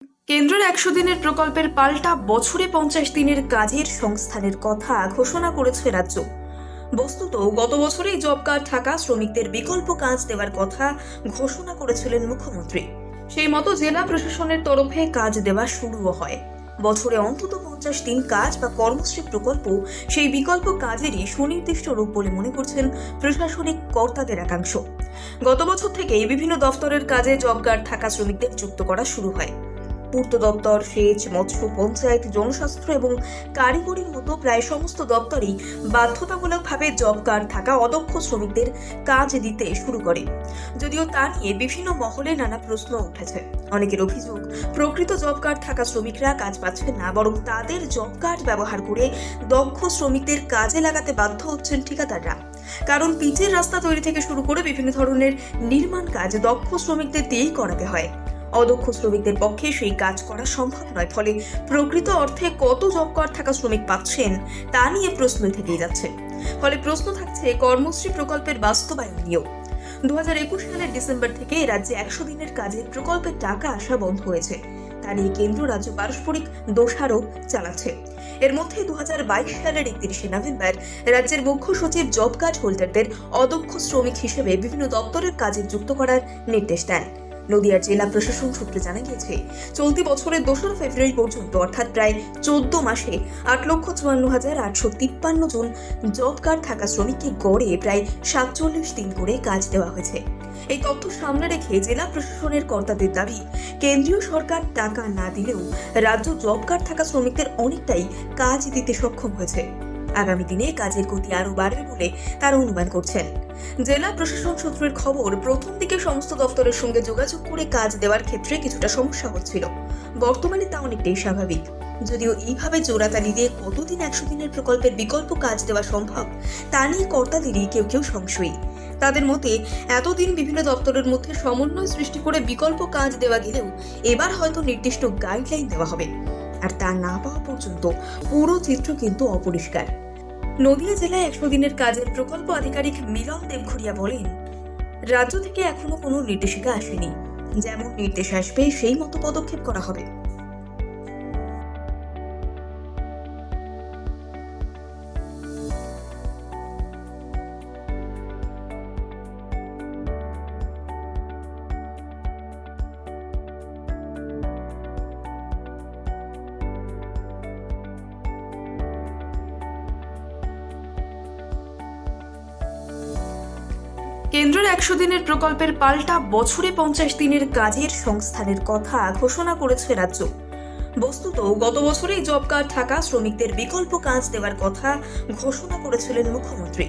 কেন্দ্রের ১০০ দিনের প্রকল্পের পাল্টা বছরে ৫০ দিনের কাজের সংস্থানের কথা ঘোষণা করেছে রাজ্য। বস্তুত গত বছরেই জব কার্ড থাকা শ্রমিকদের বিকল্প কাজ দেওয়ার কথা ঘোষণা করেছিলেন মুখ্যমন্ত্রী। সেই মতো জেলা প্রশাসনের তরফে কাজ দেওয়া শুরুও হয়। বছরে অন্তত ৫০ দিন কাজ বা কর্মশ্রী প্রকল্প সেই বিকল্প কাজেরই সুনির্দিষ্ট রূপ বলে মনে করছেন প্রশাসনিক কর্তাদের একাংশ। গত বছর থেকেই বিভিন্ন দফতরের কাজে জব কার্ড থাকা শ্রমিকদের যুক্ত করা শুরু হয়। পূর্ত দপ্তর, সেচ, মৎস্য, পঞ্চায়েত, জনস্বাস্থ্য এবং কারিগরির মতো প্রায় সমস্ত দপ্তরই বাধ্যতামূলকভাবে জব কার্ড থাকা অদক্ষ শ্রমিকদের কাজ দিতে শুরু করে। যদিও তা নিয়ে বিভিন্ন মহলে নানা প্রশ্ন উঠেছে। অনেকের অভিযোগ, প্রকৃত জব কার্ড থাকা শ্রমিকরা কাজ পাচ্ছেন না, বরং তাদের জব কার্ড ব্যবহার করে দক্ষ শ্রমিকদের কাজে লাগাতে বাধ্য হচ্ছেন ঠিকাদাররা। কারণ পিচের রাস্তা তৈরি থেকে শুরু করে বিভিন্ন ধরনের নির্মাণ কাজ দক্ষ শ্রমিকদের দিয়েই করাতে হয়। অদক্ষ শ্রমিকদের পক্ষে সেই কাজ করা সম্ভব নয়। ফলে প্রকৃত অর্থে কত জব কার্ড থাকা শ্রমিক পাচ্ছেন তা নিয়ে প্রশ্ন থেকেই যাচ্ছে। ফলে প্রশ্ন থাকছে কর্মশ্রী প্রকল্পের বাস্তবায়ন নিয়েও। ২০২১ সালের ডিসেম্বর থেকে রাজ্যে ১০০ দিনের কাজের প্রকল্পের টাকা আসা বন্ধ হয়েছে। তা নিয়ে কেন্দ্র রাজ্য পারস্পরিক দোষারোপ চালাচ্ছে। এর মধ্যে ২০২২ সালের ৩১শে নভেম্বর রাজ্যের মুখ্য সচিব জব কার্ড হোল্ডারদের অদক্ষ শ্রমিক হিসেবে বিভিন্ন দপ্তরের কাজে যুক্ত করার নির্দেশ দেন। নদিয়ার জেলা প্রশাসন সূত্রে জানা গিয়েছে, চলতি বছরের ২রা ফেব্রুয়ারি পর্যন্ত অর্থাৎ প্রায় ১৪ মাসে ৮,৫৪,৮৫৩ জন জব কার্ড থাকা শ্রমিককে গড়ে প্রায় ৪৭ দিন করে কাজ দেওয়া হয়েছে। এই তথ্য সামনে রেখে জেলা প্রশাসনের কর্তাদের দাবি, কেন্দ্রীয় সরকার টাকা না দিলেও রাজ্য জব কার্ড থাকা শ্রমিকদের অনেকটাই কাজ দিতে সক্ষম হয়েছে। আগামী দিনে কাজের গতি আরও বাড়বে বলে তারা অনুমান করছেন। জেলা প্রশাসন সূত্রের খবর, প্রথম দিকে সমস্ত দপ্তরের সঙ্গে যোগাযোগ করে কাজ দেওয়ার ক্ষেত্রে কিছুটা সমস্যা হচ্ছিল। বর্তমানে তা অনেকটাই স্বাভাবিক। যদিও এইভাবে জোড়াতালি দিয়ে কতদিন ১০০ দিনের প্রকল্পের বিকল্প কাজ দেওয়া সম্ভব তা নিয়ে কর্তাদেরই কেউ কেউ সংশয়ী। তাদের মতে, এতদিন বিভিন্ন দপ্তরের মধ্যে সমন্বয় সৃষ্টি করে বিকল্প কাজ দেওয়া গেলেও এবার হয়তো নির্দিষ্ট গাইডলাইন দেওয়া হবে। আর তা না পাওয়া পর্যন্ত পুরো চিত্র কিন্তু অপরিষ্কার। নদিয়া জেলায় ১০০ দিনের কাজের প্রকল্প আধিকারিক মিলন দেবঘরিয়া বলেন, রাজ্য থেকে এখনো কোনো নির্দেশিকা আসেনি। যেমন নির্দেশ আসবে সেই মতো পদক্ষেপ করা হবে। কেন্দ্রের ১০০ দিনের প্রকল্পের পাল্টা বছরে ৫০ দিনের কাজের সংস্থানের কথা ঘোষণা করেছে রাজ্য। বস্তুত গত বছরেই জব কার্ড থাকা শ্রমিকদের বিকল্প কাজ দেওয়ার কথা ঘোষণা করেছিলেন মুখ্যমন্ত্রী।